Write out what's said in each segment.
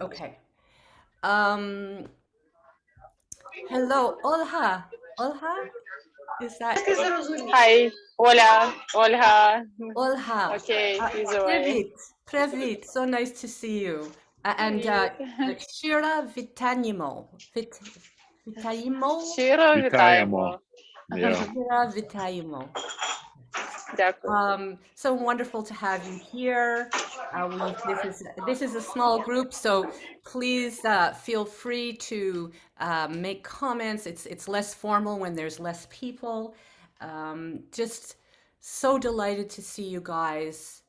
Okay. Um, Hello, Olha. Olha? Is that Hi, hola, Olha. Olha? Okay, he's away. Привет. Привет. So nice to see you. And Привет. Shira Vitanimo. Vitanimo? Щиро Вітаємо. вітаємо. Yeah. Shira Vitanimo. Дякую. So wonderful to have you here. This is a small group, so please feel free to make comments. It's less formal when there's less people. Just so delighted to see you guys.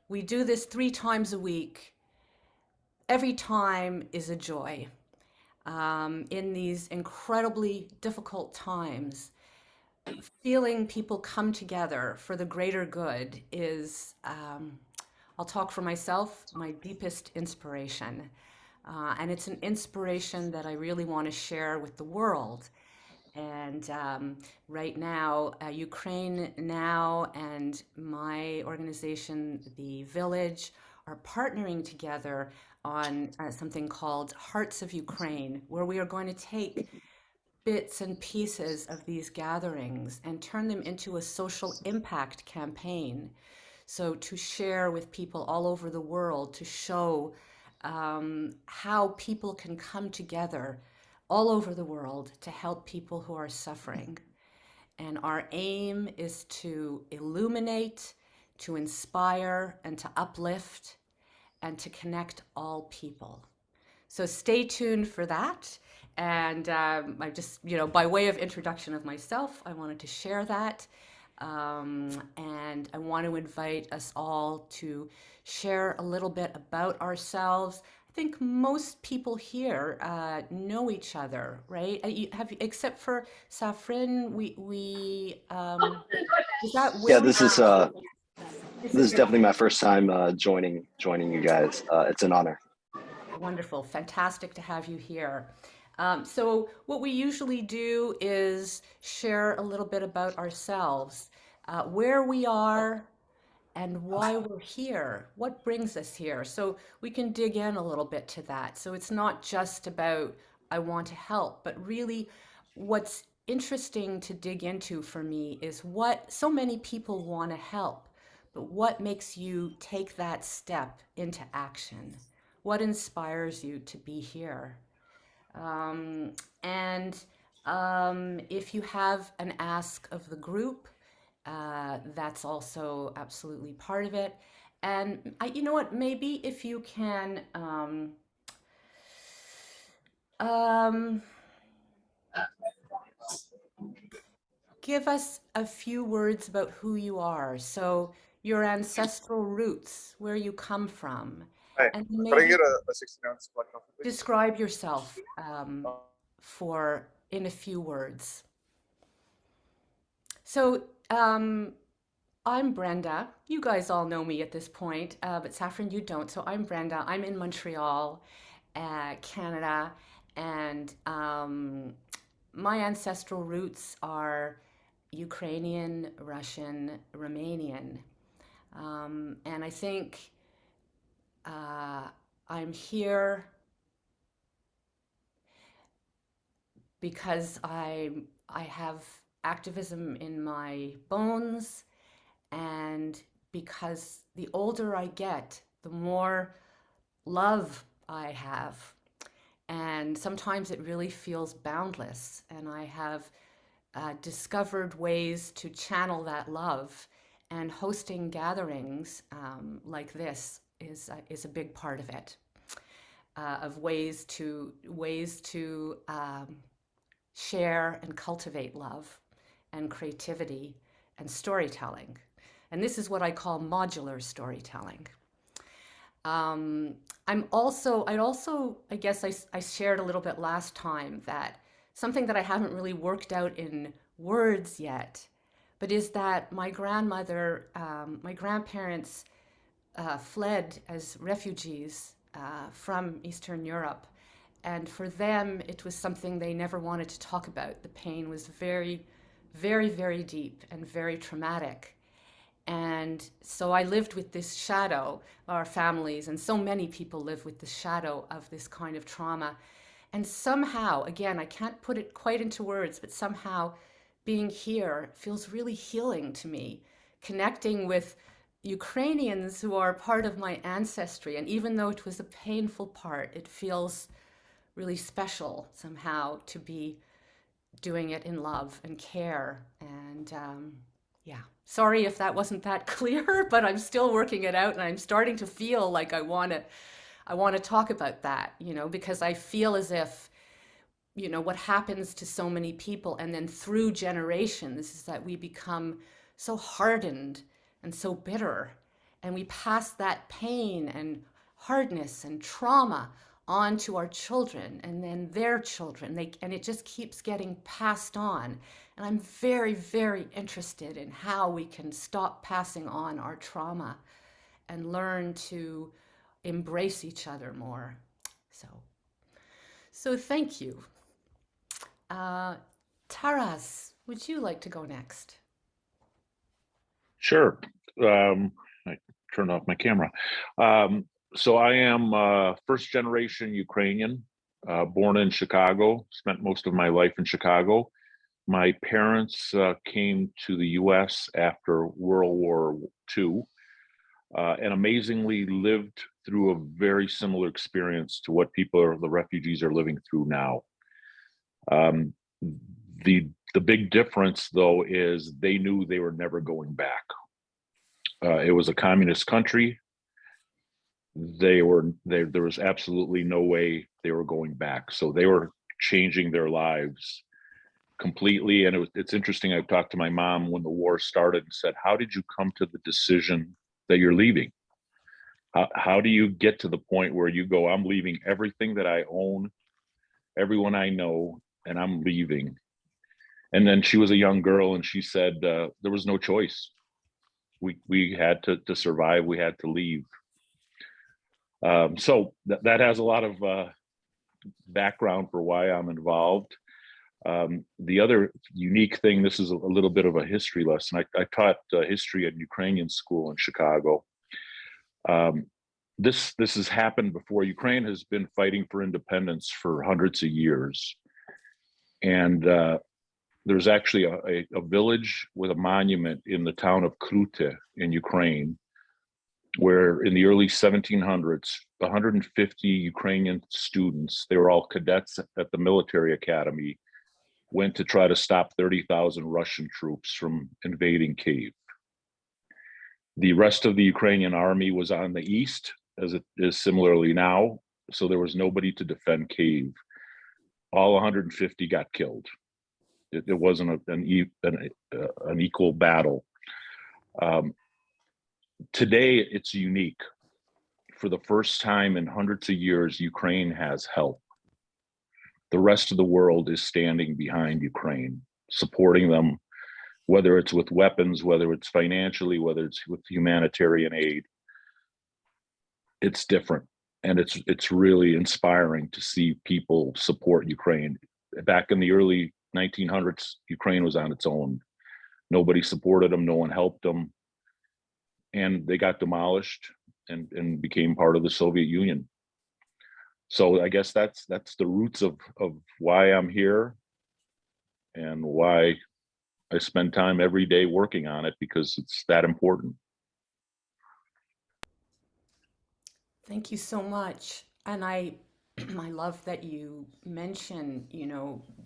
We do this 3 times a week. Every time is a joy. In these incredibly difficult times, feeling people come together for the greater good is, I'll talk for myself, my deepest inspiration. And it's an inspiration that I really want to share with the world. And right now, Ukraine Now and my organization, The Village, are partnering together on something called Hearts of Ukraine, where we are going to take bits and pieces of these gatherings and turn them into a social impact campaign. So, to share with people all over the world to show how people can come together all over the world to help people who are suffering. And our aim is to illuminate, to inspire, and to uplift, and to connect all people. So stay tuned for that. And I just, by way of introduction of myself, I wanted to share that. And I want to invite us all to share a little bit about ourselves. I think most people here know each other, right? Except for Safrin, is that Yeah, Will? This this is is your definitely my first time joining you guys. It's an honor. Wonderful. Fantastic to have you here. So, what we usually do is share a little bit about ourselves, where we are, and why we're here, what brings us here. So, we can dig in a little bit to that. So, it's not just about, I want to help, but really what's interesting to dig into for me is what so many people want to help, but what makes you take that step into action? What inspires you to be here? Um, and if you have an ask of the group, that's also absolutely part of it. And you know what? Maybe if you can um, give us a few words about who you are. So, your ancestral roots, where you come from, Hi, and could I maybe get a 16-ounce black coffee, please? describe yourself for in a few words. So, I'm Brenda. You guys all know me at this point, but Saffron, you don't. So I'm Brenda. I'm in Montreal, Canada, and my ancestral roots are Ukrainian, Russian, Romanian. And I think I'm here because I have activism in my bones, and because the older I get, the more love I have. And sometimes it really feels boundless. And I have discovered ways to channel that love. And hosting gatherings like this is a big part of it, of ways to share and cultivate love and creativity and storytelling. And this is what I call modular storytelling. Um, I guess I shared a little bit last time that something that I haven't really worked out in words yet, but is that my grandparents fled as refugees from Eastern Europe. And for them, it was something they never wanted to talk about. The pain was very, very, very deep and very traumatic. And so I lived with this shadow, our families, and so many people live with the shadow of this kind of trauma. And somehow, again, I can't put it quite into words, but somehow being here feels really healing to me, connecting with Ukrainians who are part of my ancestry. And even though it was a painful part, it feels really special somehow to be doing it in love and care. And yeah, sorry if that wasn't that clear, but I'm still working it out, and I'm starting to feel like I want to talk about that, because I feel as if, what happens to so many people and then through generations is that we become so hardened and so bitter, and we pass that pain and hardness and trauma on to our children and then their children. And it just keeps getting passed on. And I'm very, very interested in how we can stop passing on our trauma and learn to embrace each other more. So thank you. Taras, would you like to go next? Sure. I turned off my camera. So I am first generation Ukrainian, born in Chicago, spent most of my life in Chicago. My parents came to the US after World War II and amazingly lived through a very similar experience to what the refugees are living through now. The big difference, though, is they knew they were never going back. It was a communist country. There was absolutely no way they were going back. So they were changing their lives completely. And it's interesting. I talked to my mom when the war started and said, "How did you come to the decision that you're leaving? How do you get to the point where you go, I'm leaving everything that I own, everyone I know, and I'm leaving?" And then she was a young girl, and she said there was no choice. We had to survive. We had to leave. So that has a lot of background for why I'm involved. The other unique thing, this is a little bit of a history lesson. I taught history at Ukrainian school in Chicago. This has happened before. Ukraine has been fighting for independence for hundreds of years. And there's actually a village with a monument in the town of Krute in Ukraine, where in the early 1700s, 150 Ukrainian students, they were all cadets at the military academy, went to try to stop 30,000 Russian troops from invading Kyiv. The rest of the Ukrainian army was on the east, as it is similarly now, so there was nobody to defend Kyiv. All 150 got killed. It wasn't an equal battle. Today, it's unique. For the first time in hundreds of years, Ukraine has help. The rest of the world is standing behind Ukraine, supporting them, whether it's with weapons, whether it's financially, whether it's with humanitarian aid. It's different, and it's really inspiring to see people support Ukraine. Back in the early 1900s, Ukraine was on its own. Nobody supported them, no one helped them, and they got demolished and became part of the Soviet Union. So I guess that's the roots of why I'm here and why I spend time every day working on it, because it's that important. Thank you so much. And I I love that you mention,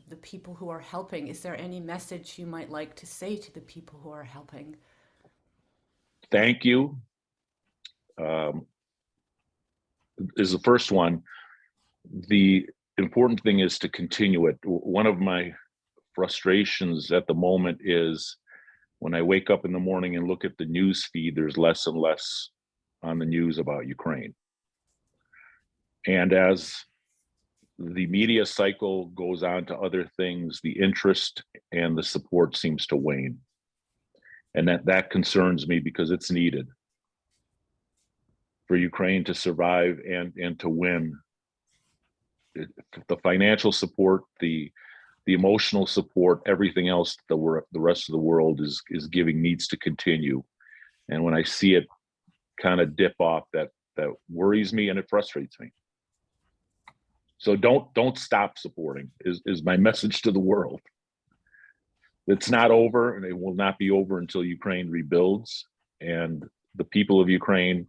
the people who are helping. Is there any message you might like to say to the people who are helping? Thank you is the first one. The important thing is to continue it. One of my frustrations at the moment is when I wake up in the morning and look at the news feed, there's less and less on the news about Ukraine. And as the media cycle goes on to other things, the interest and the support seems to wane. And that concerns me, because it's needed for Ukraine to survive and to win. The financial support, the emotional support, everything else the rest of the world is giving needs to continue. And when I see it kind of dip off, that worries me and it frustrates me. So don't stop supporting is my message to the world. It's not over, and it will not be over until Ukraine rebuilds, and the people of Ukraine,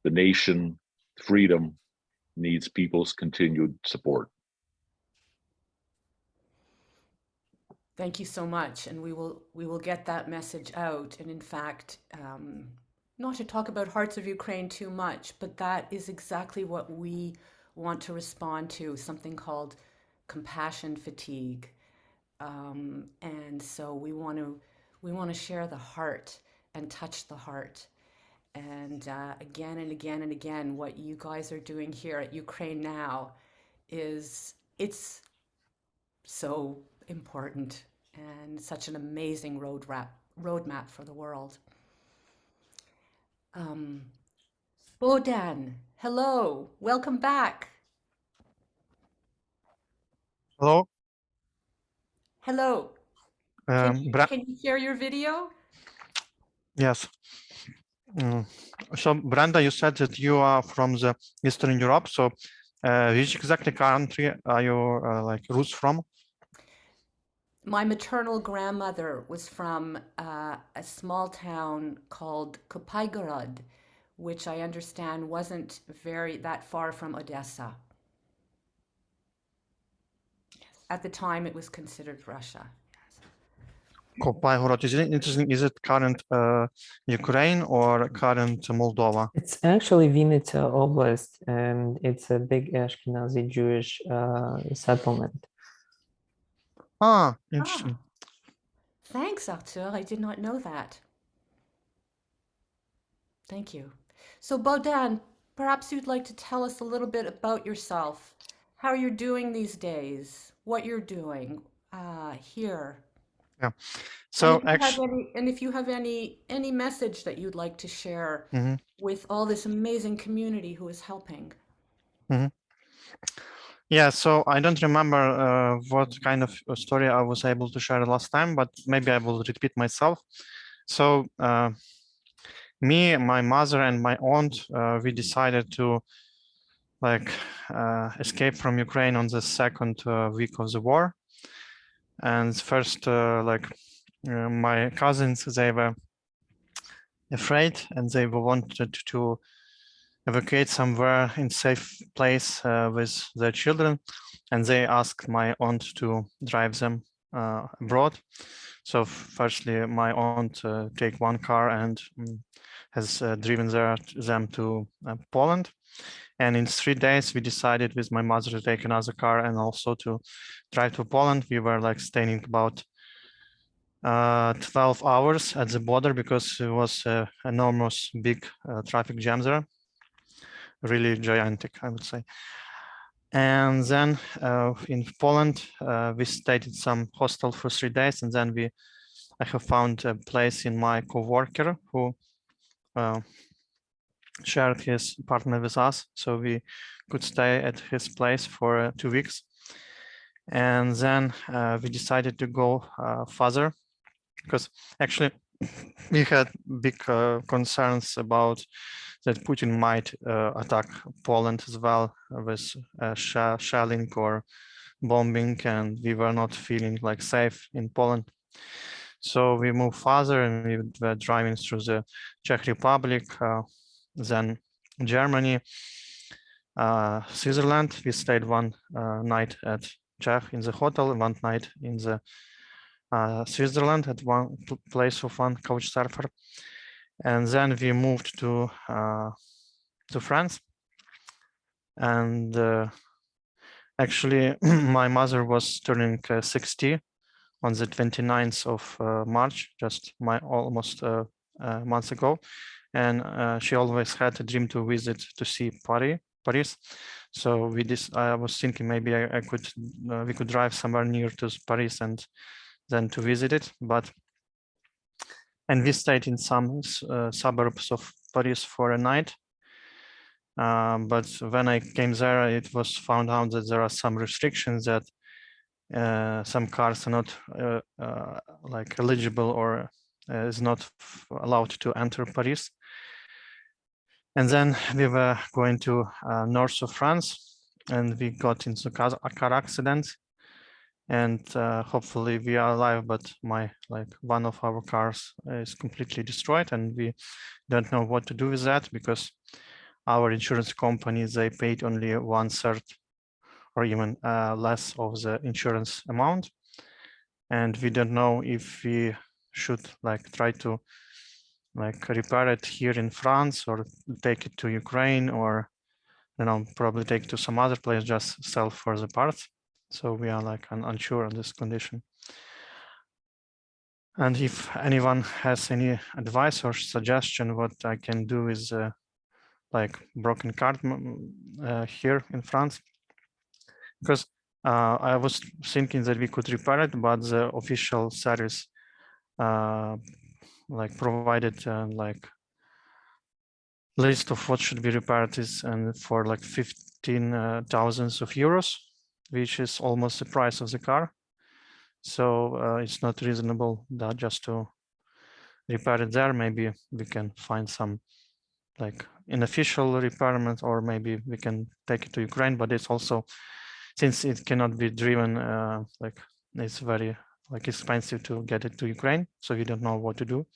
the nation, freedom needs people's continued support. Thank you so much, and we will get that message out. And in fact, not to talk about Hearts of Ukraine too much, but that is exactly what we want to respond to, something called compassion fatigue. And so we want to share the heart and touch the heart. And again and again and again, what you guys are doing here at UkraineNow it's so important and such an amazing roadmap for the world. Bohdan, hello, welcome back. Hello. Hello. Can you share your video? Yes. So Brenda, you said that you are from the Eastern Europe. So which exactly country are your like roots from? My maternal grandmother was from a small town called Kopygorod, which I understand wasn't that far from Odessa. At the time, it was considered Russia. Kopygorod. Is it interesting? Is it current Ukraine or current Moldova? It's actually Vinnytsia Oblast, and it's a big Ashkenazi Jewish settlement. Ah, interesting. Thanks, Arthur. I did not know that. Thank you. So, Bohdan, perhaps you'd like to tell us a little bit about yourself, how you're doing these days, what you're doing here. Yeah. So and if you have any message that you'd like to share with all this amazing community who is helping. Yeah, so I don't remember what kind of story I was able to share last time, but maybe I will repeat myself. So me, my mother, and my aunt, we decided to escape from Ukraine on the second week of the war. And first, my cousins, they were afraid and they wanted to evacuate somewhere in safe place with their children, and they asked my aunt to drive them abroad. So firstly, my aunt take one car and has driven them to Poland. And in 3 days, we decided with my mother to take another car and also to drive to Poland. We were like staying about 12 hours at the border because it was enormous big traffic jam there. Really gigantic, I would say. And then in Poland, we stayed in some hostel for 3 days, and then I have found a place in my co-worker who shared his partner with us, so we could stay at his place for 2 weeks. And then we decided to go further, because actually we had big concerns about that Putin might attack Poland as well with shelling or bombing, and we were not feeling like safe in Poland. So we moved further and we were driving through the Czech Republic, then Germany, Switzerland. We stayed one night at Czech in the hotel, one night in the Switzerland at one place of one couch surfer. And then we moved to France. And actually, my mother was turning 60 on the 29th of March, just almost a month ago. And she always had a dream to visit, to see Paris. So I was thinking maybe we could drive somewhere near to Paris and then to visit it. And we stayed in some suburbs of Paris for a night. But when I came there, it was found out that there are some restrictions, that some cars are not like eligible or is not allowed to enter Paris. And then we were going to north of France, and we got into a car accident. And hopefully we are alive, but one of our cars is completely destroyed, and we don't know what to do with that because our insurance company, they paid only 1/3 or even less of the insurance amount. And we don't know if we should try to repair it here in France or take it to Ukraine, or probably take to some other place, just sell for the parts. So we are unsure on this condition. And if anyone has any advice or suggestion what I can do with broken card here in France, because I was thinking that we could repair it, but the official service provided list of what should be repaired is and for 15,000 euros, which is almost the price of the car. So it's not reasonable that just to repair it there. Maybe we can find some unofficial repairment, or maybe we can take it to Ukraine, but it's also, since it cannot be driven, it's very expensive to get it to Ukraine. So we don't know what to do.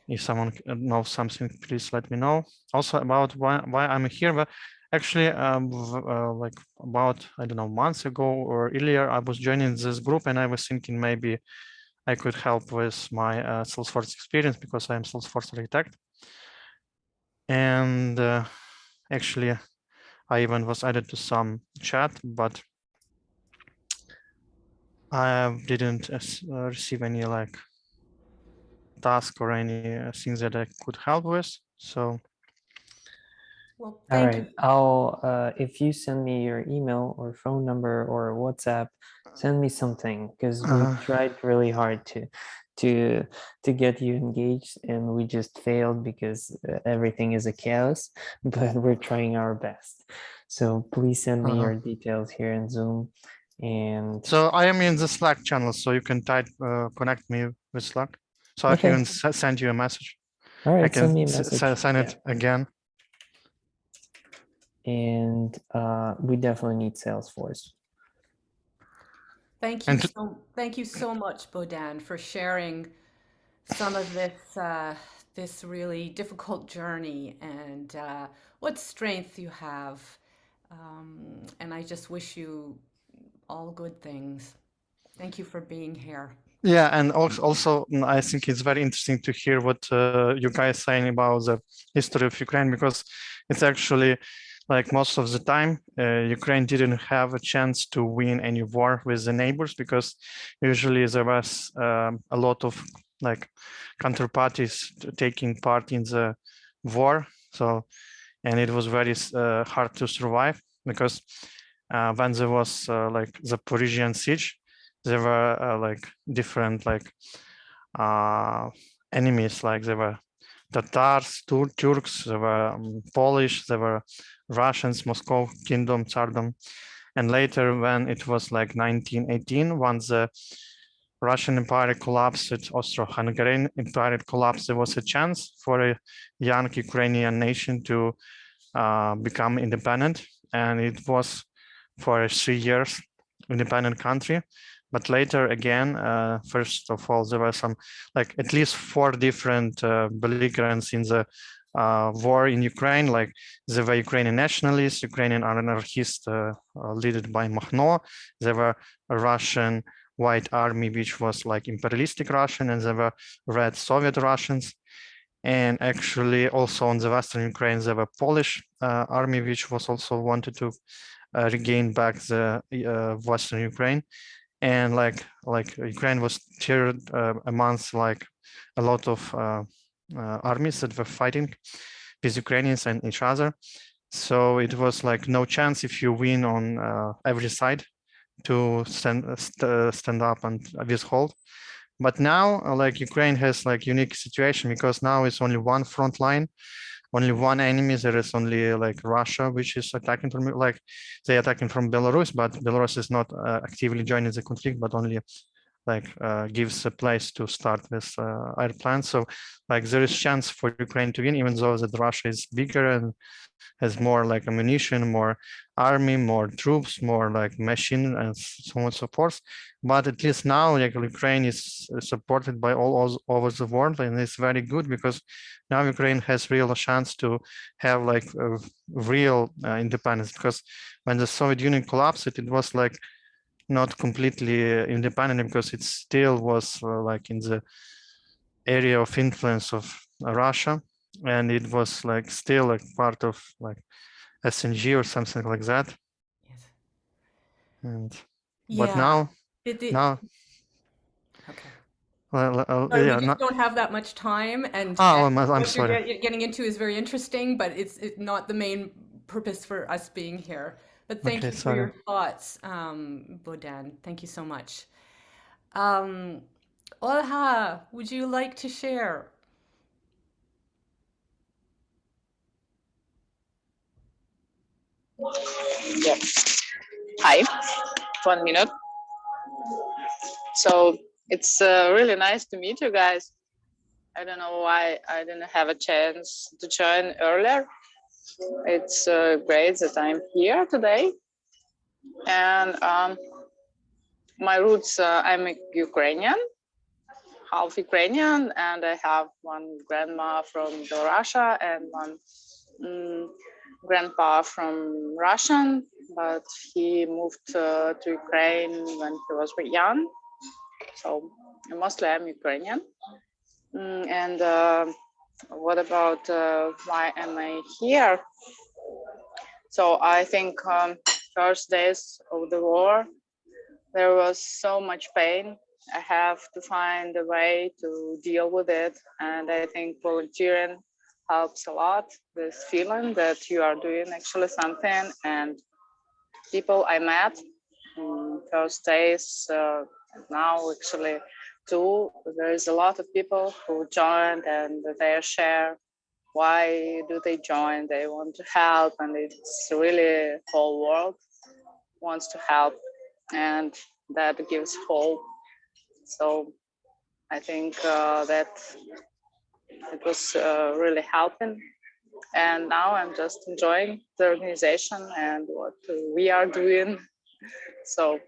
If someone knows something, please let me know. Also about why I'm here, but actually about, I don't know, months ago or earlier, I was joining this group and I was thinking maybe I could help with my Salesforce experience because I'm Salesforce architect. And actually, I even was added to some chat, but I didn't receive any task or any things that I could help with. So Well, all thank right, you. I'll if you send me your email or phone number or WhatsApp, send me something, because we tried really hard to get you engaged, and we just failed because everything is a chaos, but we're trying our best. So please send me your details here in Zoom. And so I am in the Slack channel, so you can connect me with Slack. So okay. I can send you a message. All right, I can send me a message. send it again. And we definitely need Salesforce. Thank you so much, Bohdan, for sharing some of this this really difficult journey and what strength you have. And I just wish you all good things. Thank you for being here. Yeah, and also I think it's very interesting to hear what you guys saying about the history of Ukraine, because it's actually most of the time Ukraine didn't have a chance to win any war with the neighbors, because usually there was a lot of counterparties taking part in the war. So, and it was very hard to survive, because when there was the Parisian siege, there were different enemies, there were Tatars, Turks, there were Polish, there were Russians, Moscow Kingdom, Tsardom. And later, when it was 1918, once the Russian Empire collapsed, Austro-Hungarian Empire collapsed, there was a chance for a young Ukrainian nation to become independent. And it was for 3 years independent country. But later again, first of all, there were some at least 4 different belligerents in the war in Ukraine. There were Ukrainian nationalists, Ukrainian anarchists led by Makhno. There were a Russian White Army, which was imperialistic Russian, and there were Red Soviet Russians. And actually also on the Western Ukraine, there were Polish army, which was also wanted to regain back the Western Ukraine. And Ukraine was tiered amongst a lot of armies that were fighting with Ukrainians and each other. So it was no chance if you win on every side to stand up and withhold. But now Ukraine has unique situation, because now it's only one front line, only one enemy. There is only Russia, which is attacking from they attacking from Belarus, but Belarus is not actively joining the conflict, but only like gives a place to start with air plants. So like there is chance for Ukraine to win, even though that Russia is bigger and has more like ammunition, more army, more troops, more like machine, and so on and so forth. But at least now, like Ukraine is supported by all over the world, and it's very good because now Ukraine has real chance to have like a real independence. Because when the Soviet Union collapsed, it was like not completely independent because it still was like in the area of influence of Russia, and it was like still like part of like SNG or something like that. Yes. And Yeah. but now Okay. well, we just don't have that much time, and I'm what sorry. you're getting into is very interesting, but it's not the main purpose for us being here. But thank you for your thoughts, Bohdan. Thank you so much. Olha, would you like to share? Yeah. Hi. 1 minute. So it's really nice to meet you guys. I don't know why I didn't have a chance to join earlier. It's great that I'm here today. And my roots, I'm Ukrainian, half Ukrainian, and I have one grandma from Russia and one grandpa from Russian, but he moved to Ukraine when he was very young. So mostly I'm Ukrainian. And what about why am I here? So I think first days of the war, there was so much pain. I have to find a way to deal with it. And I think volunteering helps a lot, this feeling that you are doing actually something. And people I met first days, now actually too, there is a lot of people who joined and they share why do they join. They want to help, and it's really whole world wants to help, and that gives hope. So I think that it was really helping. And now I'm just enjoying the organization and what we are doing. So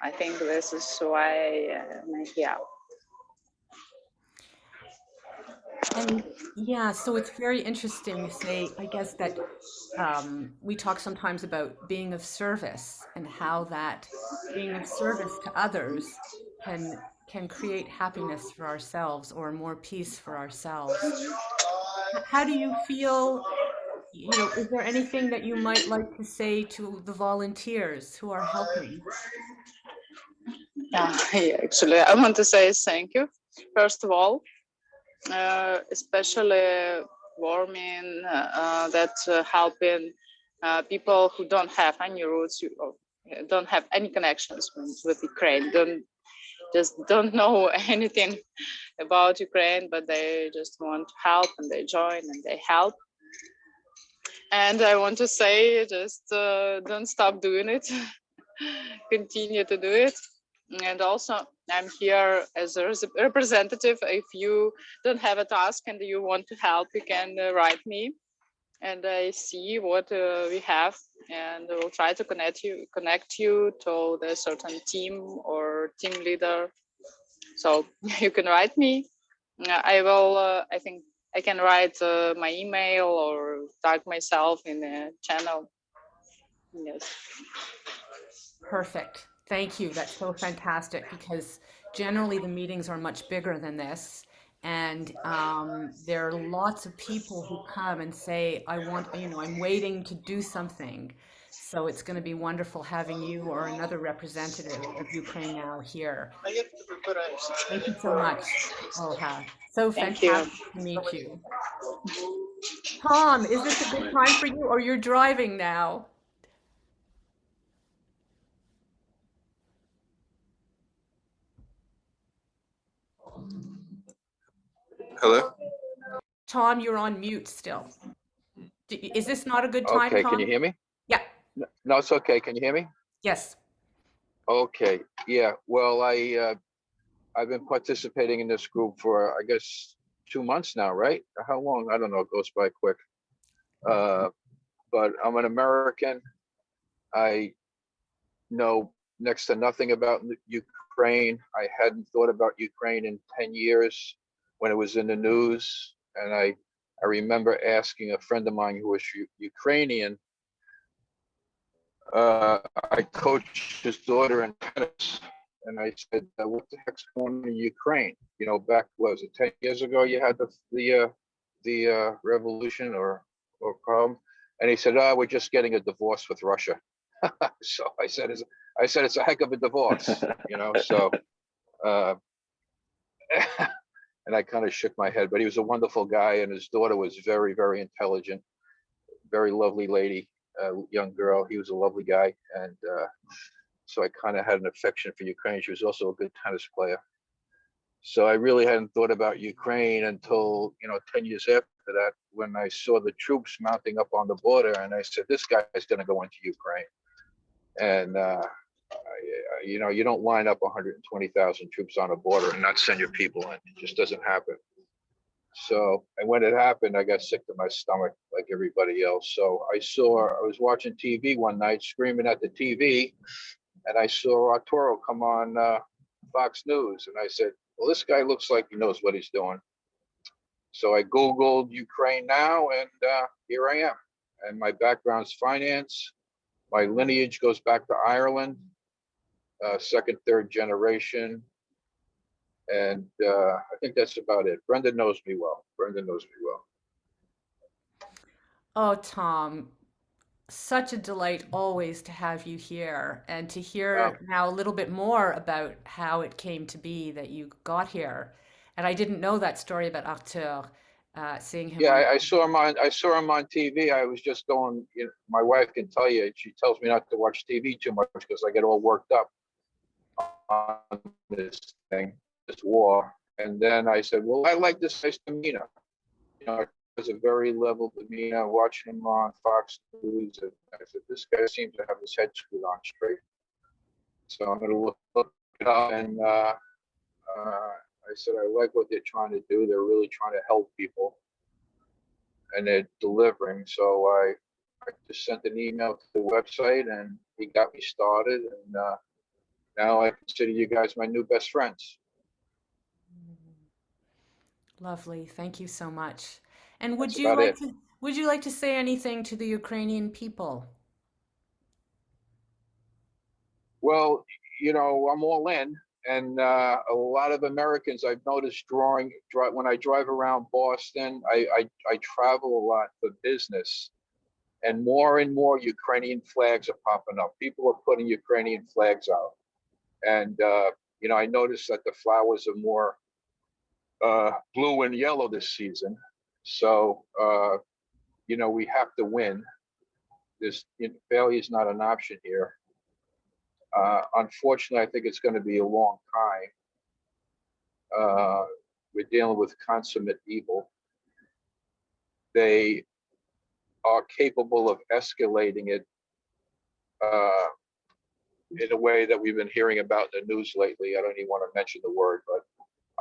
I think this is why I'm here. And yeah, so it's very interesting to say, I guess, that we talk sometimes about being of service and how that being of service to others can create happiness for ourselves or more peace for ourselves. How do you feel, is there anything that you might like to say to the volunteers who are helping? Yeah, actually, I want to say thank you, first of all, especially warming that helping people who don't have any roots or don't have any connections with Ukraine, don't know anything about Ukraine, but they just want to help and they join and they help. And I want to say, just don't stop doing it. Continue to do it. And also, I'm here as a representative. If you don't have a task and you want to help, you can write me, and I see what we have, and we'll try to connect you to the certain team or team leader. So you can write me. I will. I think I can write my email or tag myself in the channel. Yes. Perfect. Thank you. That's so fantastic because generally the meetings are much bigger than this. And there are lots of people who come and say, I'm waiting to do something. So it's going to be wonderful having you or another representative of UkraineNow here. Thank you so much, Olha. So fantastic to meet you. Tom, is this a good time for you or you're driving now? Hello? Tom, you're on mute still. Is this not a good time, Okay, Tom? can you hear me? Yeah. No, it's okay. Can you hear me? Yes. Okay, yeah. Well, I've been participating in this group for, I guess, 2 months now, right? How long? I don't know. It goes by quick. But I'm an American. I know next to nothing about Ukraine. I hadn't thought about Ukraine in 10 years when it was in the news. And I remember asking a friend of mine who was Ukrainian. I coached his daughter in tennis, and I said, "What the heck's going on in Ukraine?" You know, back, what was it, 10 years ago? You had the revolution or problem, and he said, "Oh, we're just getting a divorce with Russia." So I said, "It's a heck of a divorce," you know. So, and I kind of shook my head, but he was a wonderful guy, and his daughter was very, very intelligent, very lovely lady. Young girl. He was a lovely guy, and so I kind of had an affection for Ukraine. She was also a good tennis player. So I really hadn't thought about Ukraine until 10 years after that, when I saw the troops mounting up on the border, and I said, "This guy is going to go into Ukraine." And you don't line up 120,000 troops on a border and not send your people in. It just doesn't happen. So, and when it happened, I got sick to my stomach like everybody else. So I was watching TV one night, screaming at the TV, and I saw Arturo come on Fox News. And I said, "Well, this guy looks like he knows what he's doing." So I Googled UkraineNow, and here I am. And my background's finance. My lineage goes back to Ireland, second, third generation. And I think that's about it. Brenda knows me well. Oh, Tom, such a delight always to have you here and to hear now a little bit more about how it came to be that you got here. And I didn't know that story about Arthur, seeing him Yeah, on. I saw him on TV. I was just going, my wife can tell you, she tells me not to watch TV too much because I get all worked up on this thing, this war. And then I said, "Well, I like this guy's demeanor." It was a very level demeanor, watching him on Fox News. And I said, "This guy seems to have his head screwed on straight." So I'm going to look it up. And I said, "I like what they're trying to do. They're really trying to help people, and they're delivering." So I just sent an email to the website, and he got me started. And now I consider you guys my new best friends. Lovely. Thank you so much. And would That's you about like it. to say anything to the Ukrainian people? Well, I'm all in, and a lot of Americans I've noticed when I drive around Boston. I travel a lot for business, and more Ukrainian flags are popping up. People are putting Ukrainian flags out, and I noticed that the flowers are more blue and yellow this season. So we have to win. Failure is not an option here. Unfortunately, I think it's going to be a long time. We're dealing with consummate evil. They are capable of escalating it in a way that we've been hearing about in the news lately. I don't even want to mention the word, but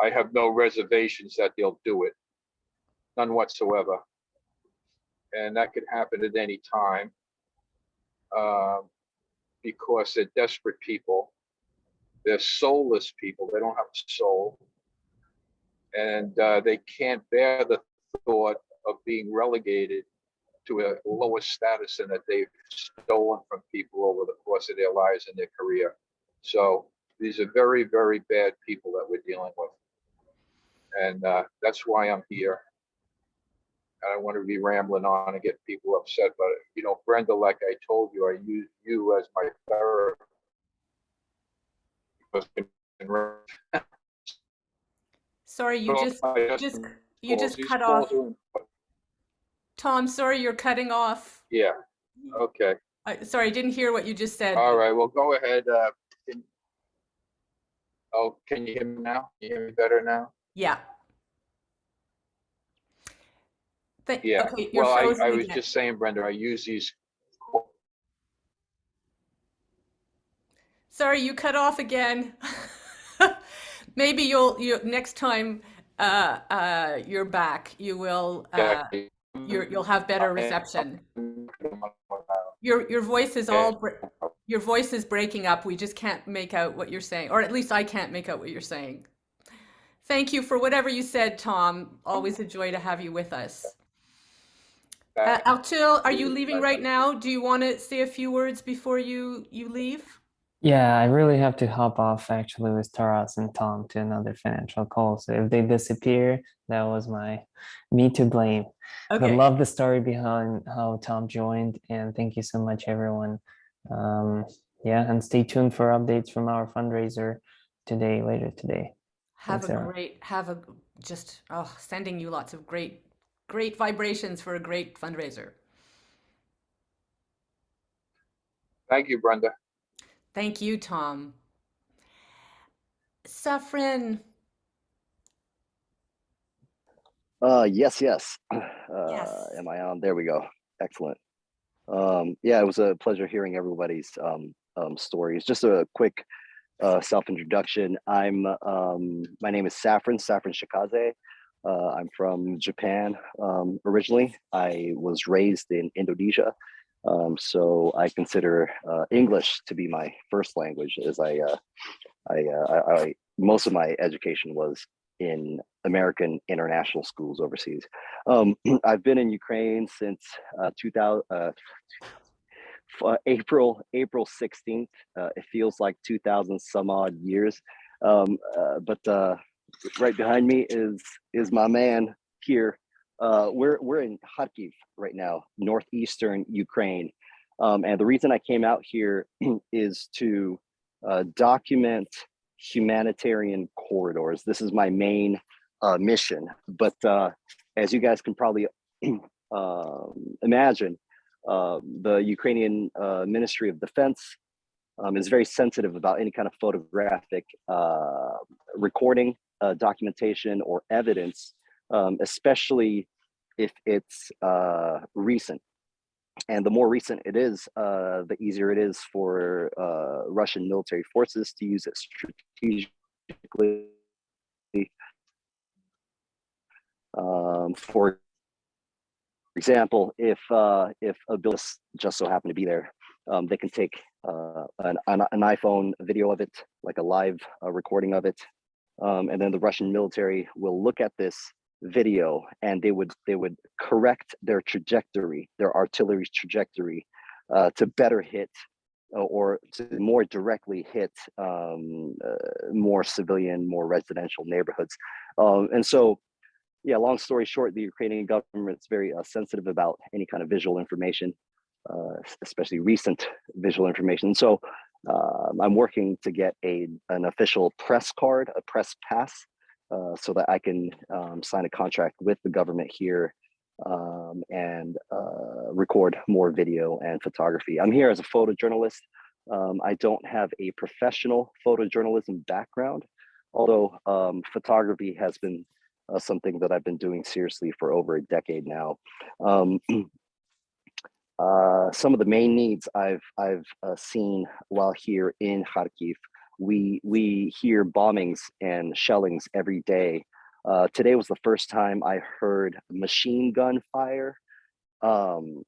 I have no reservations that they'll do it. None whatsoever. And that could happen at any time because they're desperate people. They're soulless people. They don't have a soul. And they can't bear the thought of being relegated to a lower status than that they've stolen from people over the course of their lives and their career. So these are very, very bad people that we're dealing with. And that's why I'm here. I don't want to be rambling on and get people upset, but Brenda, like I told you, I use you as my therapist. Sorry, you just cut off. Tom, sorry, you're cutting off. Yeah. Okay. Sorry, I didn't hear what you just said. All right. Well, go ahead. Can you hear me now? Can you hear me better now? Yeah. Yeah. Okay, you're well, frozen I was again. just saying, Brenda, I use these. Sorry, you cut off again. Maybe you next time you're back, you'll have better reception. Your voice is your voice is breaking up. We just can't make out what you're saying, or at least I can't make out what you're saying. Thank you for whatever you said, Tom. Always a joy to have you with us. Arthur, are you leaving right now? Do you want to say a few words before you leave? Yeah, I really have to hop off actually with Taras and Tom to another financial call. So if they disappear, that was me to blame. But Okay. love the story behind how Tom joined, and thank you so much, everyone. Yeah, and stay tuned for updates from our fundraiser later today. Have Thanks, a everyone. great, sending you lots of great vibrations for a great fundraiser. Thank you, Brenda. Thank you, Tom. Safrin. Yes. Yes. Am I on? There we go. Excellent. Yeah, it was a pleasure hearing everybody's stories. Just a quick self-introduction. My name is Safrin Shikaze. I'm from Japan originally. I was raised in Indonesia. So I consider English to be my first language, as I most of my education was in American international schools overseas. I've been in Ukraine since 2000. April 16th. It feels like 2000 some odd years. But right behind me is my man here. We're in Kharkiv right now, northeastern Ukraine. And the reason I came out here is to document humanitarian corridors. This is my main mission. But as you guys can probably imagine, the Ukrainian Ministry of Defense is very sensitive about any kind of photographic recording, documentation, or evidence, especially if it's recent. And the more recent it is, the easier it is for Russian military forces to use it strategically. For example, if a bill just so happened to be there, they can take an iPhone video of it, like a live recording of it, and then the Russian military will look at this video and they would correct their trajectory, their artillery's trajectory, to better hit or to more directly hit more civilian, more residential neighborhoods. And so, yeah, long story short, the Ukrainian government is very sensitive about any kind of visual information, especially recent visual information. So I'm working to get an official press card, a press pass, so that I can sign a contract with the government here and record more video and photography. I'm here as a photojournalist. I don't have a professional photojournalism background, although photography has been something that I've been doing seriously for over a decade now. Some of the main needs I've seen while here in Kharkiv, we hear bombings and shellings every day. Today was the first time I heard machine gun fire. You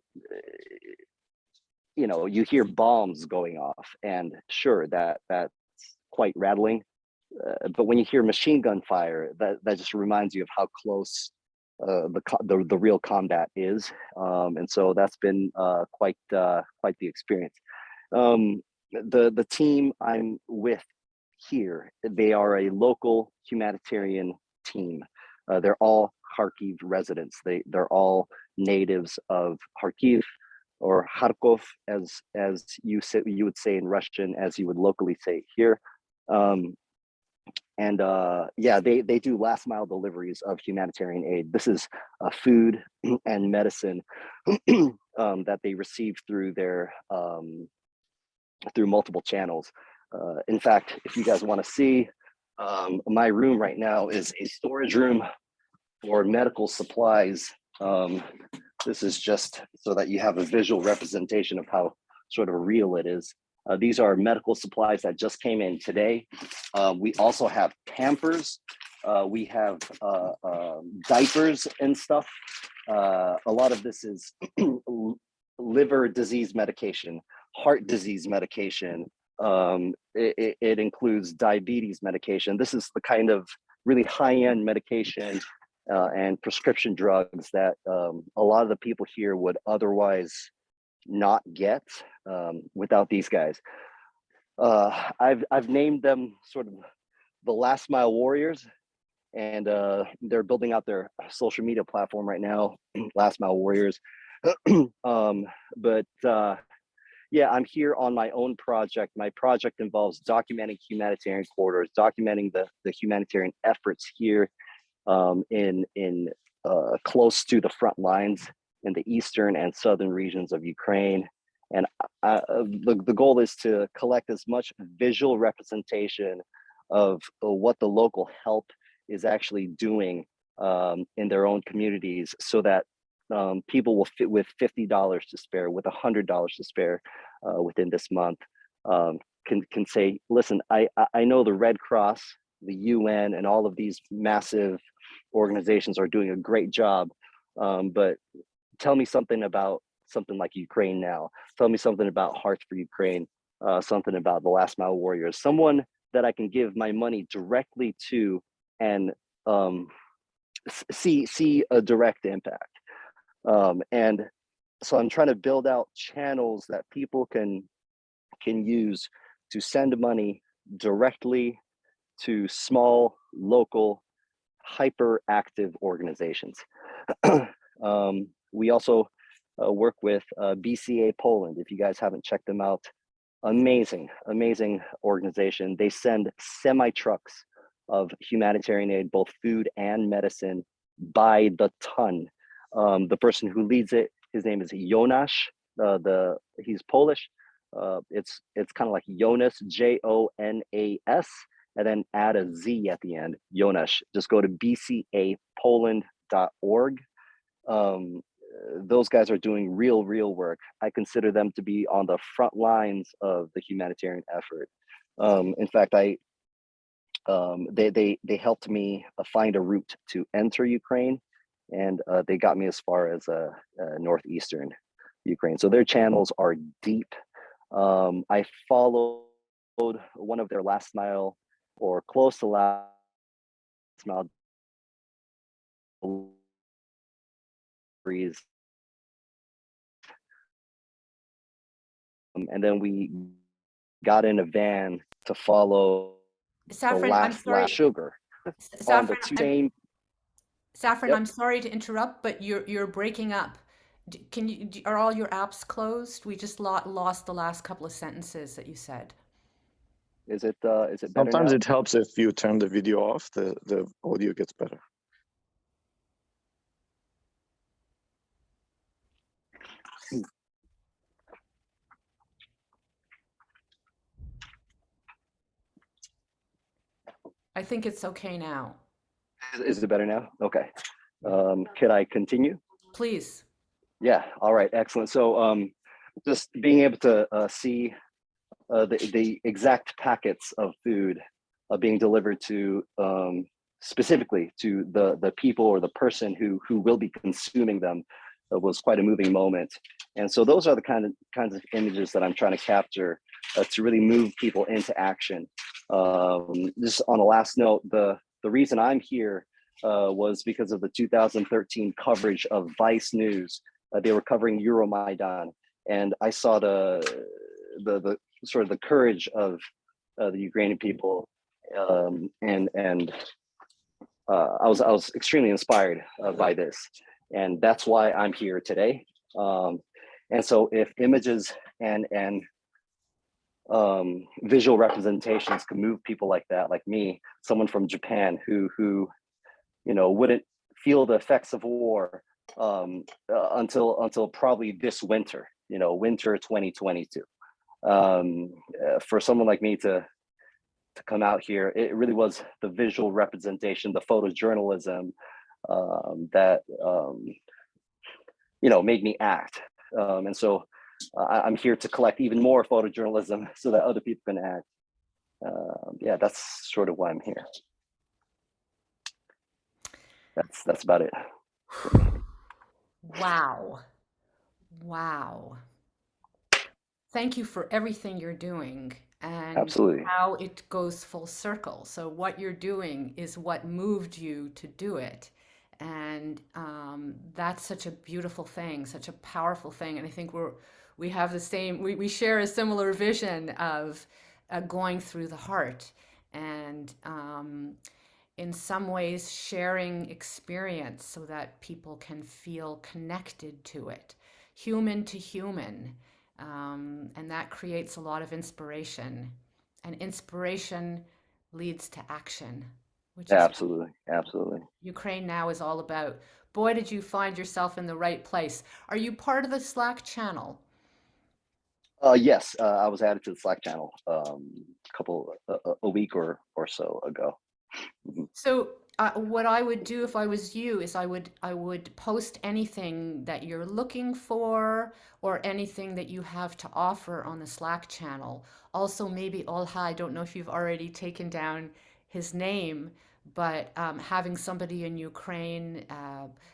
know, you hear bombs going off, and sure, that's quite rattling. But when you hear machine gun fire, that just reminds you of how close the real combat is, and so that's been quite the experience. The team I'm with here, they are a local humanitarian team. They're all Kharkiv residents. They're all natives of Kharkiv, or Kharkov, as you would say in Russian, as you would locally say here. And yeah, they do last mile deliveries of humanitarian aid. This is food and medicine that they receive through their through multiple channels. In fact, if you guys want to see, my room right now is a storage room for medical supplies. This is just so that you have a visual representation of how sort of real it is. These are medical supplies that just came in today. We also have Pampers. We have diapers and stuff. A lot of this is liver disease medication, heart disease medication. It includes diabetes medication. This is the kind of really high-end medication and prescription drugs that a lot of the people here would otherwise not get without these guys. I've named them sort of the last mile warriors, and they're building out their social media platform right now, Last Mile Warriors. Yeah, I'm here on my own project. My project involves documenting humanitarian corridors, documenting the humanitarian efforts here in close to the front lines in the eastern and southern regions of Ukraine. And the goal is to collect as much visual representation of what the local help is actually doing in their own communities, so that people will fit with $50 to spare, with $100 to spare within this month, can say, listen, I know the Red Cross, the UN, and all of these massive organizations are doing a great job, but tell me something about something like UkraineNow. Tell me something about Hearts for Ukraine, something about the Last Mile Warriors, someone that I can give my money directly to and see a direct impact. And so I'm trying to build out channels that people can use to send money directly to small, local, hyperactive organizations. We also work with BCA Poland. If you guys haven't checked them out, amazing organization. They send semi-trucks of humanitarian aid, both food and medicine, by the ton. The person who leads it, his name is Jonasz. He's Polish. It's kind of like Jonas, Jonas, and then add a Z at the end, Jonasz. Just go to bcapoland.org. Those guys are doing real work. I consider them to be on the front lines of the humanitarian effort. In fact, they helped me find a route to enter Ukraine, and they got me as far as northeastern Ukraine. So their channels are deep. I followed one of their last mile or close to last mile deliveries. And then we got in a van to follow Saffron, the last sugar on the same. Saffron, Yep. I'm sorry to interrupt, but you're breaking up. Are all your apps closed? We just lost the last couple of sentences that you said. Is it better Sometimes now? it helps if you turn the video off, the audio gets better. I think it's okay now. Is it better now? Okay. Could I continue? Please. Yeah. All right. Excellent. So just being able to see the exact packets of food being delivered to specifically to the people or the person who will be consuming them was quite a moving moment. And so those are the kinds of images that I'm trying to capture to really move people into action. Just on a last note, the reason I'm here was because of the 2013 coverage of Vice News. They were covering Euromaidan, and I saw the sort of the courage of the Ukrainian people, and I was extremely inspired by this, and that's why I'm here today. And so, if images and visual representations can move people like that, like me, someone from Japan who wouldn't feel the effects of war until probably this winter, winter 2022. For someone like me to come out here, it really was the visual representation, the photojournalism that made me act. And so I'm here to collect even more photojournalism so that other people can add. Yeah, that's sort of why I'm here. That's about it. Wow. Wow. Thank you for everything you're doing and Absolutely. how it goes full circle. So what you're doing is what moved you to do it. And that's such a beautiful thing, such a powerful thing. And I think we have the same, we share a similar vision of going through the heart and in some ways sharing experience so that people can feel connected to it, human to human. And that creates a lot of inspiration. And inspiration leads to action, which is Absolutely. Absolutely. UkraineNow is all about. Boy, did you find yourself in the right place. Are you part of the Slack channel? Yes, I was added to the Slack channel a week or so ago. Mhm. So what I would do if I was you is I would post anything that you're looking for or anything that you have to offer on the Slack channel. Also, maybe Olha, I don't know if you've already taken down his name, but having somebody in Ukraine,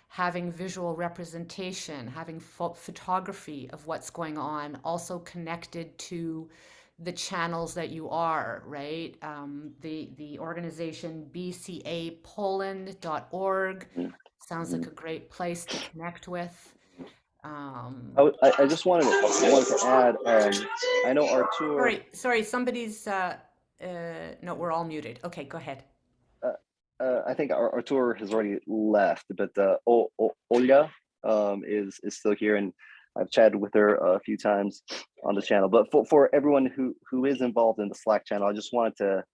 having visual representation, having photography of what's going on, also connected to the channels that you are, right? The organization bcapoland.org sounds like a great place to connect with. I just wanted to add, I know Artur. Sorry, somebody's, no, we're all muted. Okay, go ahead. I think Artur has already left, but Olya is still here, and I've chatted with her a few times on the channel. But for everyone who is involved in the Slack channel, I just wanted to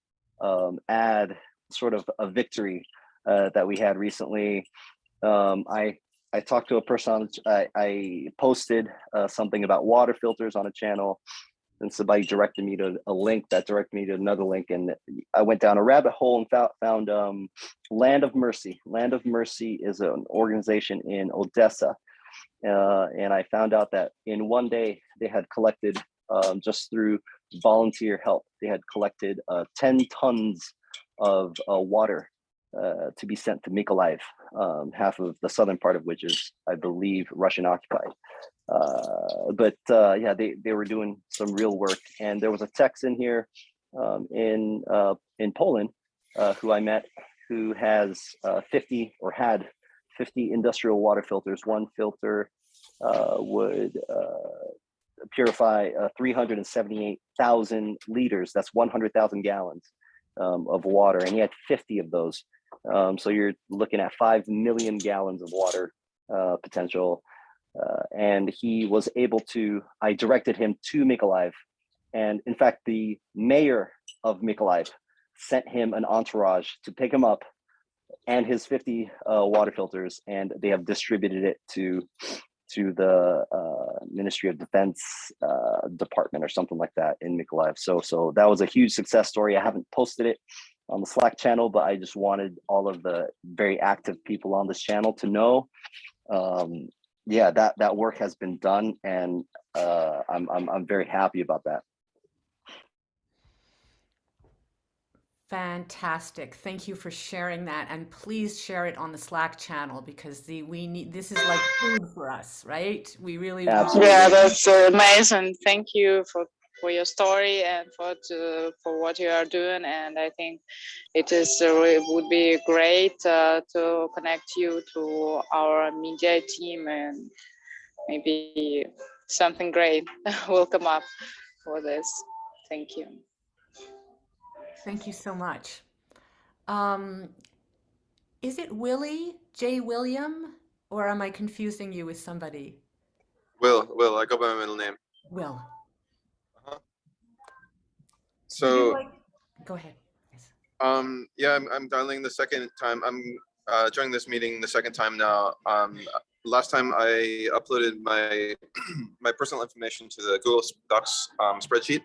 add sort of a victory that we had recently. I talked to a person, I posted something about water filters on a channel, and somebody directed me to a link that directed me to another link, and I went down a rabbit hole and found Land of Mercy. Land of Mercy is an organization in Odessa, and I found out that in one day they had collected, just through volunteer help, they had collected 10 tons of water to be sent to Mykolaiv, half of the southern part of which is, I believe, Russian occupied. But yeah, they were doing some real work, and there was a Tex in here in Poland who I met, who has 50 or had 50 industrial water filters. One filter would purify 378,000 liters. That's 100,000 gallons of water, and he had 50 of those. So you're looking at 5 million gallons of water potential. And he was able to, I directed him to Mykolaiv. And in fact, the mayor of Mykolaiv sent him an entourage to pick him up and his 50 water filters, and they have distributed it to the Ministry of Defense department or something like that in Mykolaiv. So that was a huge success story. I haven't posted it on the Slack channel, but I just wanted all of the very active people on this channel to know, yeah, that work has been done, and I'm very happy about that. Fantastic. Thank you for sharing that, and please share it on the Slack channel because this is like food for us, right? We really Absolutely. Yeah, that's amazing. Thank you for your story and for what you are doing. And I think it would be great to connect you to our media team, and maybe something great will come up for this. Thank you. Thank you so much. Is it Willie J. William, or am I confusing you with somebody? Will, I go by my middle name. Will. So, go ahead. Yes. yeah, I'm dialing the second time. I'm joining this meeting the second time now. Last time I uploaded my my personal information to the Google Docs spreadsheet,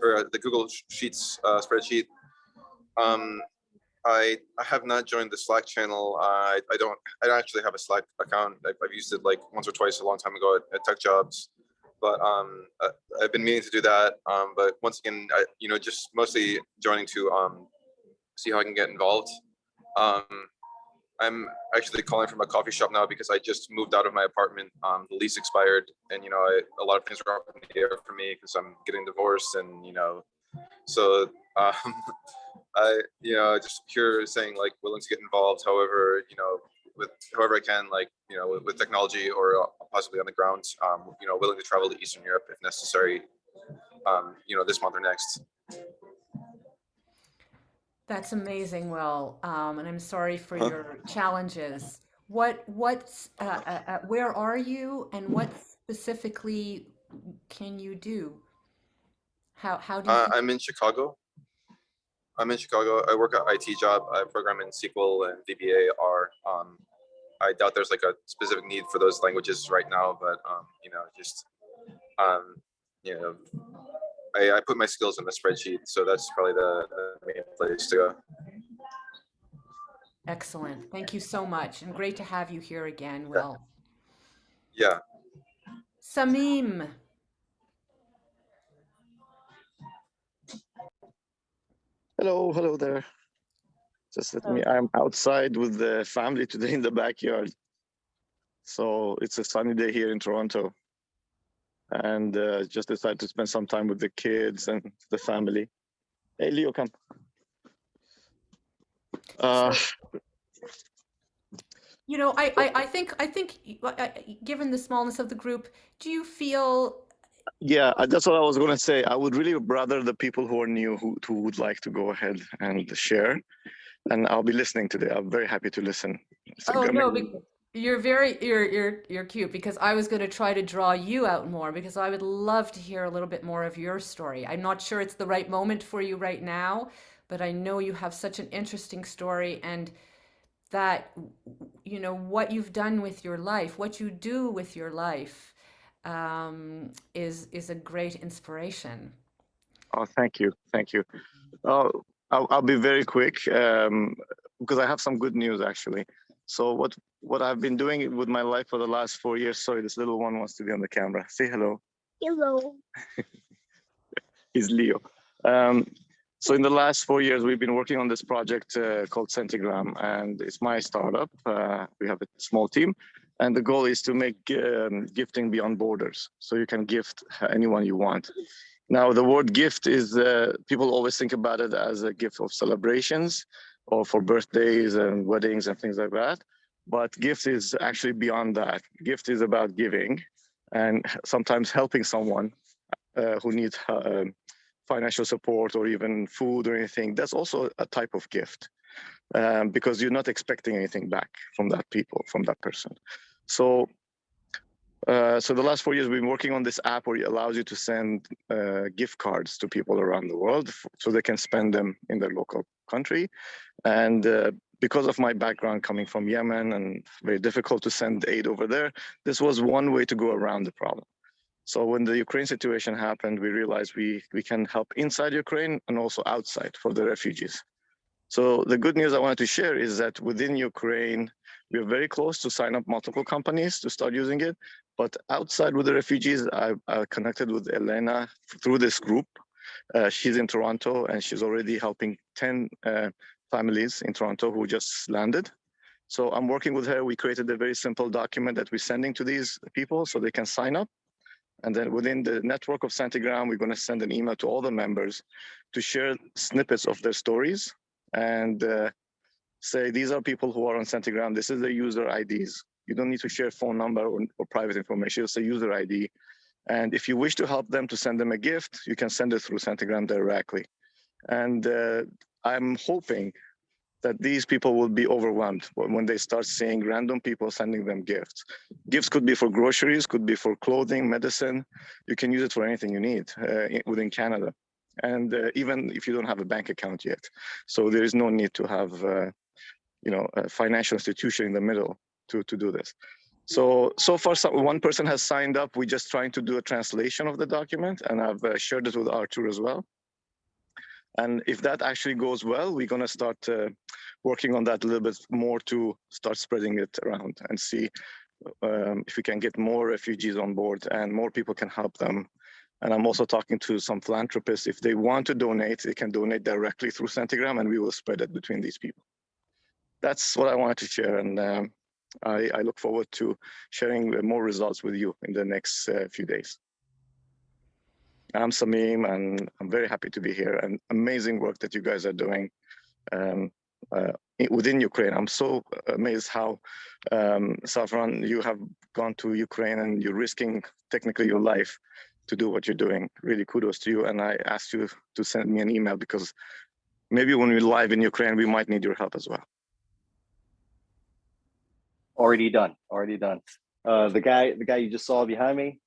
or the Google Sheets spreadsheet. I have not joined the Slack channel. I don't actually have a Slack account. I've used it like once or twice a long time ago at Tech Jobs. but I've been meaning to do that. But once again, just mostly joining to see how I can get involved. I'm actually calling from a coffee shop now because I just moved out of my apartment. The lease expired, and a lot of things are up in the air for me because I'm getting divorced, and so I just here saying like willing to get involved. However, with however I can, like with technology or possibly on the ground. Willing to travel to Eastern Europe if necessary. This month or next. That's amazing, Will. And I'm sorry for your challenges. Where are you, and what specifically can you do? How do you feel? I'm in Chicago. I work at IT job. I program in SQL and VBA R. I doubt there's like a specific need for those languages right now, but I put my skills in the spreadsheet, so that's probably the main place to go. Excellent. Thank you so much, and great to have you here again, Will. Yeah. Samim. Hello there. Just let me, I'm outside with the family today in the backyard. So it's a sunny day here in Toronto. And just decided to spend some time with the kids and the family. Hey, Leo, come. I think given the smallness of the group, do you feel? Yeah, that's what I was going to say. I would really rather the people who are new who would like to go ahead and share. And I'll be listening today. I'm very happy to listen. You're cute, because I was going to try to draw you out more, because I would love to hear a little bit more of your story. I'm not sure it's the right moment for you right now, but I know you have such an interesting story, and that what you've done with your life, what you do with your life, is a great inspiration. Oh, thank you. I'll be very quick, because I have some good news actually. So what I've been doing with my life for the last 4 years. Sorry, this little one wants to be on the camera. Say hello. Hello. He's Leo. So in the last 4 years, we've been working on this project called Centigram, and it's my startup. We have a small team, and the goal is to make gifting beyond borders. So you can gift anyone you want. Now, the word gift is, people always think about it as a gift of celebrations or for birthdays and weddings and things like that. But gift is actually beyond that. Gift is about giving and sometimes helping someone who needs financial support or even food or anything. That's also a type of gift, because you're not expecting anything back from that person. So the last 4 years, we've been working on this app where it allows you to send gift cards to people around the world so they can spend them in their local country. And because of my background coming from Yemen and very difficult to send aid over there, this was one way to go around the problem. So when the Ukraine situation happened, we realized we can help inside Ukraine and also outside for the refugees. So the good news I wanted to share is that within Ukraine, we are very close to sign up multiple companies to start using it. But outside with the refugees, I connected with Elena through this group. She's in Toronto, and she's already helping 10 families in Toronto who just landed. So I'm working with her. We created a very simple document that we're sending to these people so they can sign up. And then within the network of Centigram, we're going to send an email to all the members to share snippets of their stories and say, these are people who are on Centigram. This is their user IDs. You don't need to share phone number or private information. It's a user ID. And if you wish to help them to send them a gift, you can send it through Centigram directly. And I'm hoping that these people will be overwhelmed when they start seeing random people sending them gifts. Gifts could be for groceries, could be for clothing, medicine. You can use it for anything you need within Canada. And even if you don't have a bank account yet. So there is no need to have a financial institution in the middle to do this. So far, one person has signed up. We're just trying to do a translation of the document, and I've shared it with Artur as well. And if that actually goes well, we're going to start working on that a little bit more to start spreading it around and see if we can get more refugees on board and more people can help them. And I'm also talking to some philanthropists. If they want to donate, they can donate directly through Centigram, and we will spread it between these people. That's what I wanted to share, and I look forward to sharing more results with you in the next few days. I'm Samim, and I'm very happy to be here, and amazing work that you guys are doing within Ukraine. I'm so amazed how, Safran, you have gone to Ukraine and you're risking technically your life to do what you're doing. Really kudos to you. And I asked you to send me an email because maybe when we're live in Ukraine, we might need your help as well. Already done. The guy you just saw behind me,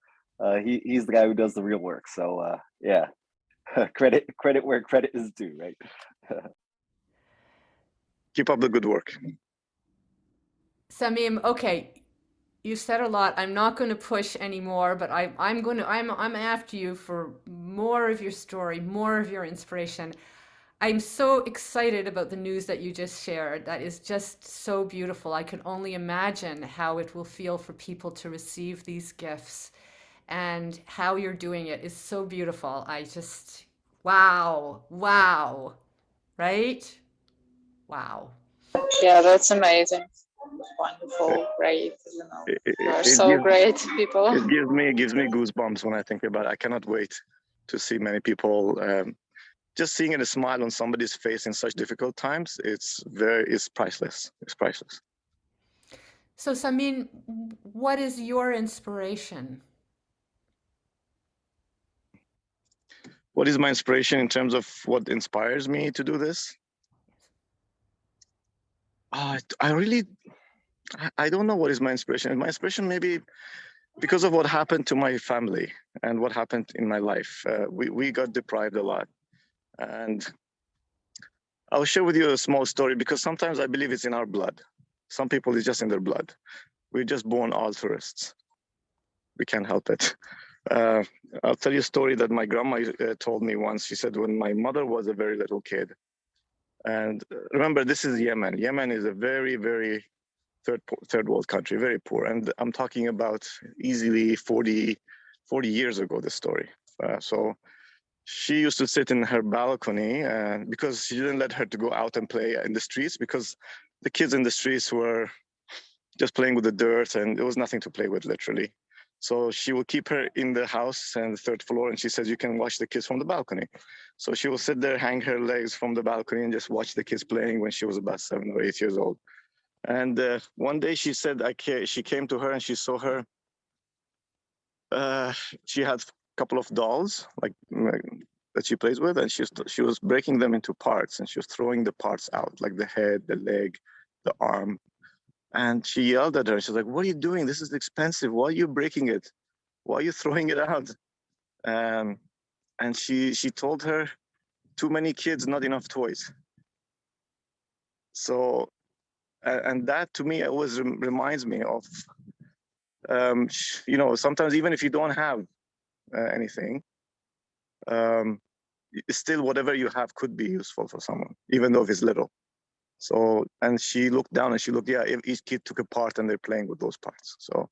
he's the guy who does the real work. So yeah, credit where credit is due, right? Keep up the good work. Samim, okay, you said a lot. I'm not going to push anymore, but I'm after you for more of your story, more of your inspiration. I'm so excited about the news that you just shared. That is just so beautiful. I can only imagine how it will feel for people to receive these gifts, and how you're doing it is so beautiful. I just, wow, right? Wow. Yeah, that's amazing. Wonderful, great. You know, you are so great people. It gives me goosebumps when I think about it. I cannot wait to see many people. Just seeing a smile on somebody's face in such difficult times, it's priceless. It's priceless. So, Samim, what is your inspiration? What is my inspiration in terms of what inspires me to do this? I don't know what is my inspiration. My inspiration maybe because of what happened to my family and what happened in my life. We got deprived a lot. And I'll share with you a small story because sometimes I believe it's in our blood. Some people, it's just in their blood. We're just born altruists. We can't help it. I'll tell you a story that my grandma told me once. She said when my mother was a very little kid, and remember, this is Yemen. Yemen is a very, very third world country, very poor. And I'm talking about easily 40 years ago, this story. So she used to sit in her balcony because she didn't let her to go out and play in the streets because the kids in the streets were just playing with the dirt and there was nothing to play with, literally. So she will keep her in the house and the third floor, and she says, you can watch the kids from the balcony. So she will sit there, hang her legs from the balcony and just watch the kids playing when she was about 7 or 8 years old. And one day she said, she came to her and she saw her. She had a couple of dolls like that she plays with, and she was breaking them into parts, and she was throwing the parts out, like the head, the leg, the arm. And she yelled at her. She's like, what are you doing? This is expensive. Why are you breaking it? Why are you throwing it out? And she told her, too many kids, not enough toys. So, and that to me always reminds me of, sometimes even if you don't have anything, still whatever you have could be useful for someone, even though if it's little. So, and she looked down and she looked, yeah, each kid took a part and they're playing with those parts. So,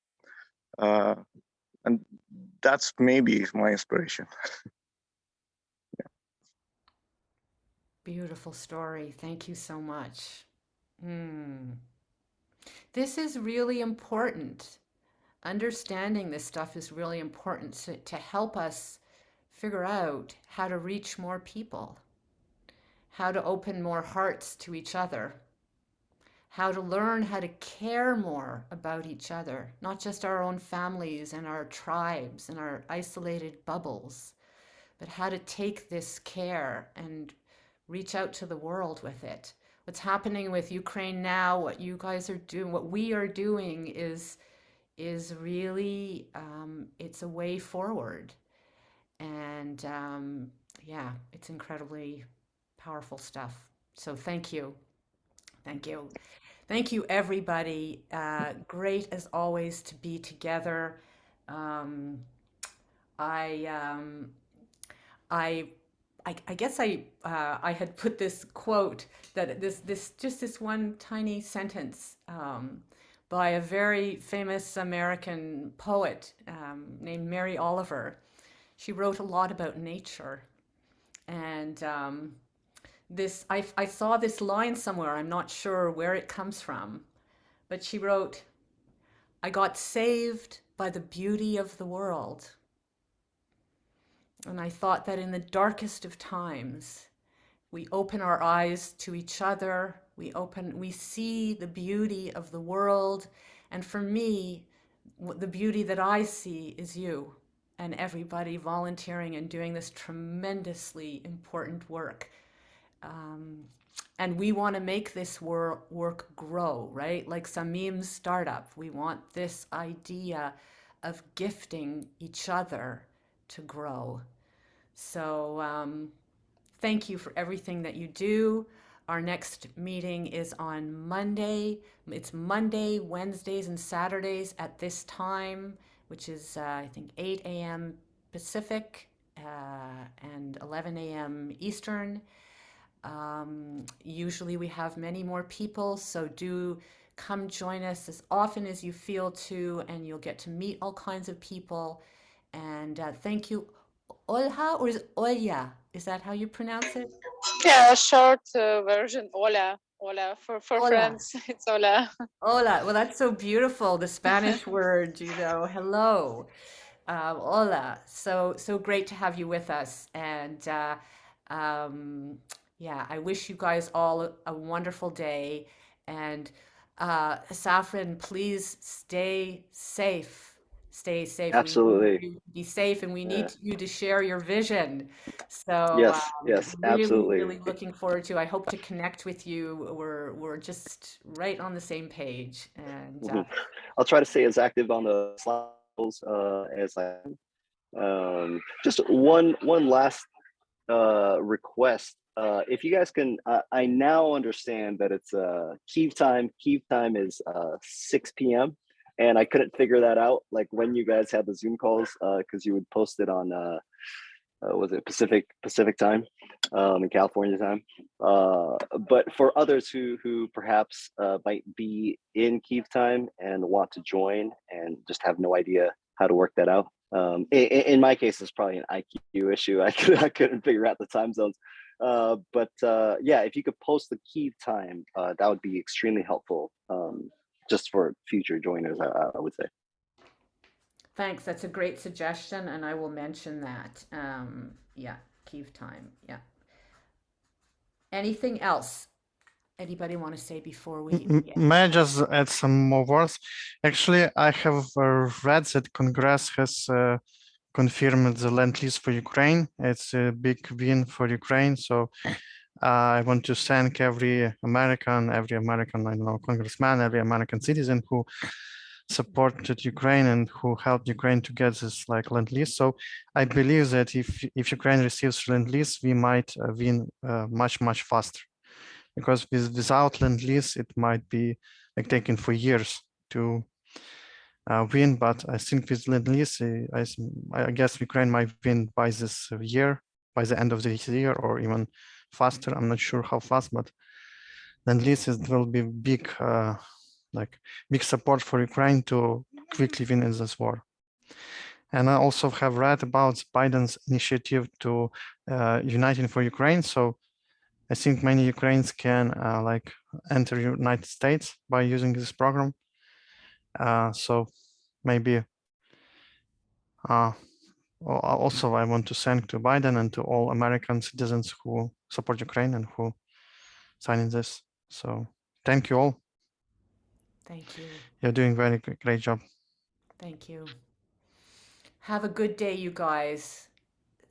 and that's maybe my inspiration. Yeah. Beautiful story. Thank you so much. This is really important. Understanding this stuff is really important to help us figure out how to reach more people, how to open more hearts to each other, how to learn how to care more about each other, not just our own families and our tribes and our isolated bubbles, but how to take this care and reach out to the world with it. What's happening with UkraineNow, what you guys are doing, what we are doing is really, it's a way forward. And yeah, it's incredibly powerful stuff. So thank you. Thank you. Thank you, everybody. Great as always to be together. I guess I had put this quote that this one tiny sentence, by a very famous American poet named Mary Oliver. She wrote a lot about nature. And I saw this line somewhere, I'm not sure where it comes from, but she wrote, "I got saved by the beauty of the world." And I thought that in the darkest of times, we open our eyes to each other, we see the beauty of the world. And for me, the beauty that I see is you and everybody volunteering and doing this tremendously important work. And we want to make this work grow, right? Like Samim's startup, we want this idea of gifting each other to grow. So thank you for everything that you do. Our next meeting is on Monday. It's Monday, Wednesdays, and Saturdays at this time, which is, I think, 8 a.m. Pacific and 11 a.m. Eastern. Usually we have many more people, so do come join us as often as you feel to, and you'll get to meet all kinds of people. And thank you. Olha, or is it Olya? Is that how you pronounce it? Yeah, short version, Ola. Ola for Hola. friends. It's Ola. Hola. Well, that's so beautiful. The Spanish word, you know, hello. Hola. So great to have you with us. And yeah, I wish you guys all a wonderful day. And Safran, please stay safe. Stay safe. We need Absolutely. you to be safe, and we Yeah. need you to share your vision. So Yes, yes, really, absolutely. really looking forward to. I hope to connect with you. We're just right on the same page. And I'll try to stay as active on the slides as I can. Just one last request. If you guys can, I now understand that it's Kyiv time. Kyiv time is 6 p.m. and I couldn't figure that out, like when you guys had the Zoom calls, because you would post it on was it Pacific time, in California time. But for others who perhaps might be in Kyiv time and want to join and just have no idea how to work that out. In my case, it's probably an IQ issue. I couldn't figure out the time zones. But yeah, if you could post the Kyiv time, that would be extremely helpful, just for future joiners, I would say. thanks. That's a great suggestion, and I will mention that. Yeah, Kyiv time. Yeah. Anything else? Anybody want to say before we? May I just add some more words? Actually, I have read that Congress has confirmed the land lease for Ukraine. It's a big win for Ukraine. So I want to thank every American, I don't know, congressman, every American citizen who supported Ukraine and who helped Ukraine to get this like land lease. So I believe that if Ukraine receives land lease, we might win much faster. Because without land lease, it might be like taken for years to win. But I think with land lease, I guess Ukraine might win by this year, by the end of this year, or even faster. I'm not sure how fast, but land lease will be big, big support for Ukraine to quickly win in this war. And I also have read about Biden's initiative to Uniting for Ukraine. So I think many Ukrainians can enter United States by using this program. So maybe also I want to thank to Biden and to all American citizens who support Ukraine and who sign in this. So thank you all. Thank you. You're doing very great job. Thank you. Have a good day, you guys.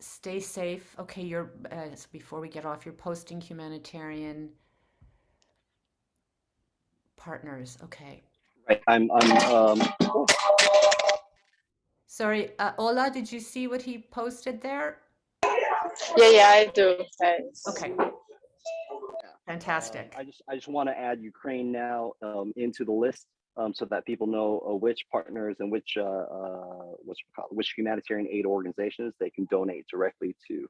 Stay safe. Okay, you're so before we get off, you're posting Humanitarian Partners. Okay. Right. I'm Sorry, Ola, did you see what he posted there? Yeah, I do. Thanks. Okay. Fantastic. I just want to add UkraineNow into the list, so that people know which partners and which humanitarian aid organizations they can donate directly to.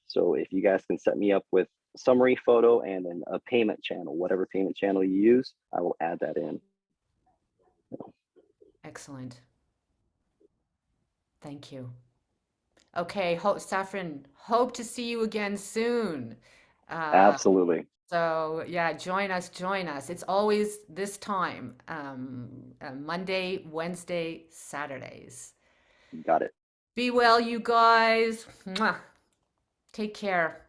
So if you guys can set me up with a summary photo and then a payment channel, whatever payment channel you use, I will add that in. Excellent. Thank you. Okay, Saffron, hope to see you again soon. Absolutely. So yeah, join us, join us. It's always this time, Monday, Wednesday, Saturdays. Got it. Be well, you guys. Mwah. Take care.